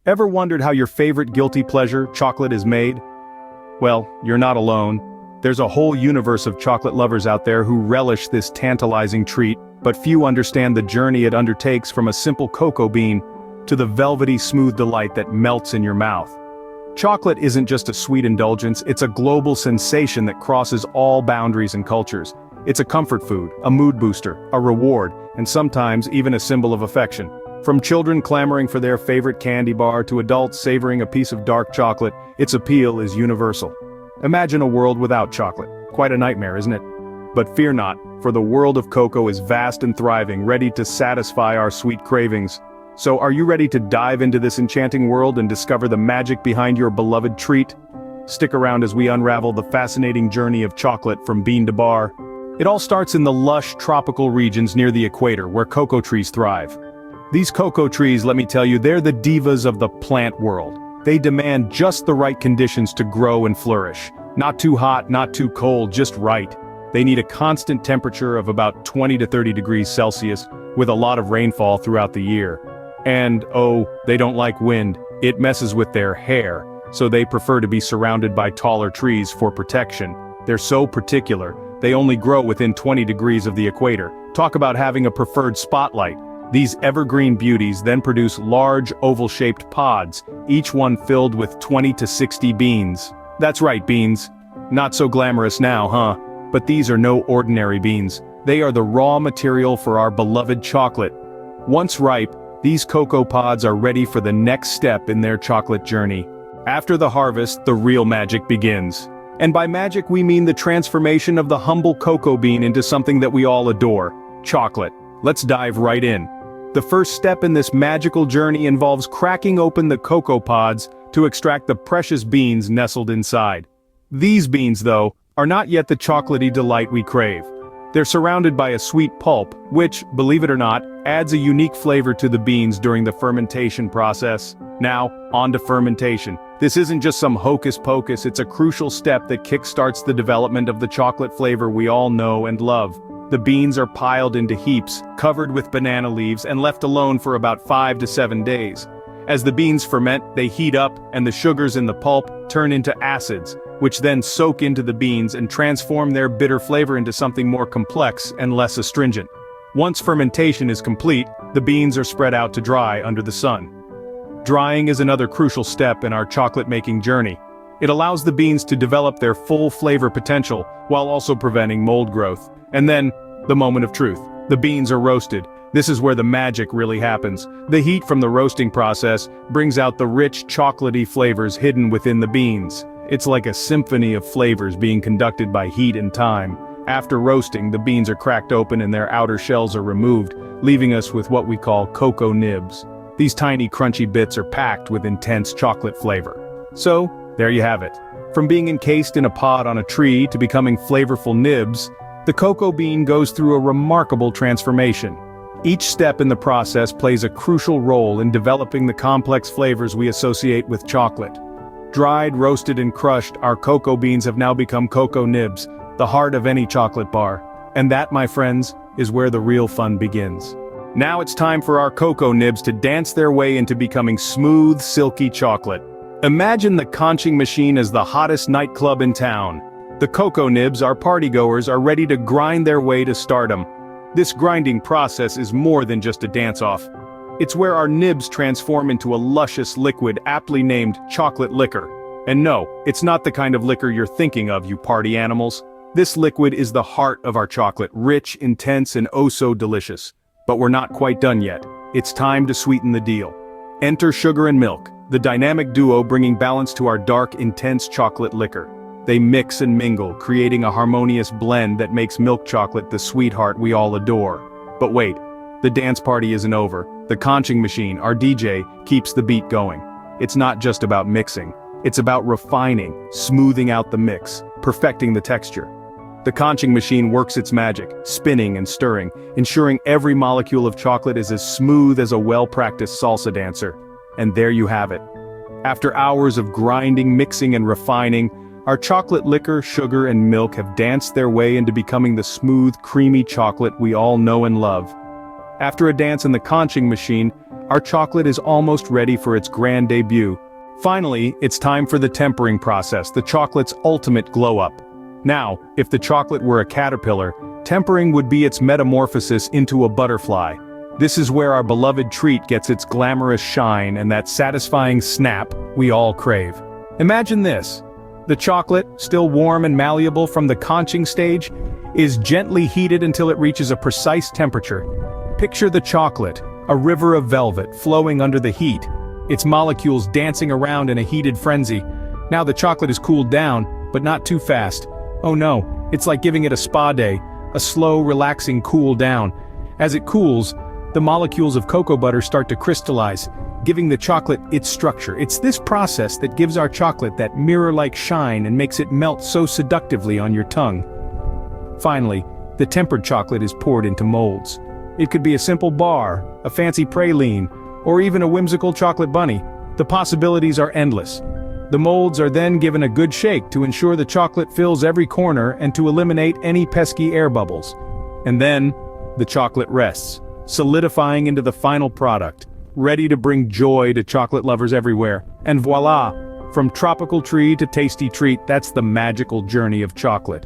Ever wondered how your favorite guilty pleasure, chocolate, is made? Well, you're not alone. There's a whole universe of chocolate lovers out there who relish this tantalizing treat, but few understand the journey it undertakes from a simple cocoa bean to the velvety smooth delight that melts in your mouth. Chocolate isn't just a sweet indulgence, it's a global sensation that crosses all boundaries and cultures. It's a comfort food, a mood booster, a reward, and sometimes even a symbol of affection. From children clamoring for their favorite candy bar to adults savoring a piece of dark chocolate, its appeal is universal. Imagine a world without chocolate. Quite a nightmare, isn't it? But fear not, for the world of cocoa is vast and thriving, ready to satisfy our sweet cravings. So are you ready to dive into this enchanting world and discover the magic behind your beloved treat? Stick around as we unravel the fascinating journey of chocolate from bean to bar. It all starts in the lush tropical regions near the equator where cocoa trees thrive. These cocoa trees, let me tell you, they're the divas of the plant world. They demand just the right conditions to grow and flourish. Not too hot, not too cold, just right. They need a constant temperature of about 20 to 30 degrees Celsius, with a lot of rainfall throughout the year. And, oh, they don't like wind. It messes with their hair, so they prefer to be surrounded by taller trees for protection. They're so particular, they only grow within 20 degrees of the equator. Talk about having a preferred spotlight. These evergreen beauties then produce large oval-shaped pods, each one filled with 20 to 60 beans. That's right, beans. Not so glamorous now, huh? But these are no ordinary beans. They are the raw material for our beloved chocolate. Once ripe, these cocoa pods are ready for the next step in their chocolate journey. After the harvest, the real magic begins. And by magic we mean the transformation of the humble cocoa bean into something that we all adore, chocolate. Let's dive right in. The first step in this magical journey involves cracking open the cocoa pods to extract the precious beans nestled inside. These beans, though, are not yet the chocolatey delight we crave. They're surrounded by a sweet pulp, which, believe it or not, adds a unique flavor to the beans during the fermentation process. Now, on to fermentation. This isn't just some hocus pocus, it's a crucial step that kickstarts the development of the chocolate flavor we all know and love. The beans are piled into heaps, covered with banana leaves and left alone for about 5 to 7 days. As the beans ferment, they heat up, and the sugars in the pulp turn into acids, which then soak into the beans and transform their bitter flavor into something more complex and less astringent. Once fermentation is complete, the beans are spread out to dry under the sun. Drying is another crucial step in our chocolate-making journey. It allows the beans to develop their full flavor potential, while also preventing mold growth. And then, the moment of truth. The beans are roasted. This is where the magic really happens. The heat from the roasting process brings out the rich, chocolatey flavors hidden within the beans. It's like a symphony of flavors being conducted by heat and time. After roasting, the beans are cracked open and their outer shells are removed, leaving us with what we call cocoa nibs. These tiny crunchy bits are packed with intense chocolate flavor. So, there you have it. From being encased in a pod on a tree to becoming flavorful nibs, the cocoa bean goes through a remarkable transformation. Each step in the process plays a crucial role in developing the complex flavors we associate with chocolate. Dried, roasted, and crushed, our cocoa beans have now become cocoa nibs, the heart of any chocolate bar. And that, my friends, is where the real fun begins. Now it's time for our cocoa nibs to dance their way into becoming smooth, silky chocolate. Imagine the Conching machine as the hottest nightclub in town. The cocoa nibs, our partygoers, are ready to grind their way to stardom. This grinding process is more than just a dance-off. It's where our nibs transform into a luscious liquid aptly named chocolate liquor. And no, it's not the kind of liquor you're thinking of, you party animals. This liquid is the heart of our chocolate, rich, intense, and oh so delicious. But we're not quite done yet. It's time to sweeten the deal. Enter sugar and milk, the dynamic duo bringing balance to our dark, intense chocolate liquor. They mix and mingle, creating a harmonious blend that makes milk chocolate the sweetheart we all adore. But wait, the dance party isn't over. The Conching machine, our DJ, keeps the beat going. It's not just about mixing. It's about refining, smoothing out the mix, perfecting the texture. The Conching machine works its magic, spinning and stirring, ensuring every molecule of chocolate is as smooth as a well-practiced salsa dancer. And there you have it. After hours of grinding, mixing, and refining, our chocolate liquor, sugar, and milk have danced their way into becoming the smooth, creamy chocolate we all know and love. After a dance in the Conching machine, our chocolate is almost ready for its grand debut. Finally, it's time for the tempering process, the chocolate's ultimate glow-up. Now, if the chocolate were a caterpillar, tempering would be its metamorphosis into a butterfly. This is where our beloved treat gets its glamorous shine and that satisfying snap we all crave. Imagine this. The chocolate, still warm and malleable from the conching stage, is gently heated until it reaches a precise temperature. Picture the chocolate, a river of velvet flowing under the heat, its molecules dancing around in a heated frenzy. Now the chocolate is cooled down, but not too fast. Oh no, it's like giving it a spa day, a slow, relaxing cool down. As it cools, the molecules of cocoa butter start to crystallize, giving the chocolate its structure. It's this process that gives our chocolate that mirror-like shine and makes it melt so seductively on your tongue. Finally, the tempered chocolate is poured into molds. It could be a simple bar, a fancy praline, or even a whimsical chocolate bunny. The possibilities are endless. The molds are then given a good shake to ensure the chocolate fills every corner and to eliminate any pesky air bubbles. And then, the chocolate rests, solidifying into the final product, ready to bring joy to chocolate lovers everywhere. And voila! From tropical tree to tasty treat, that's the magical journey of chocolate.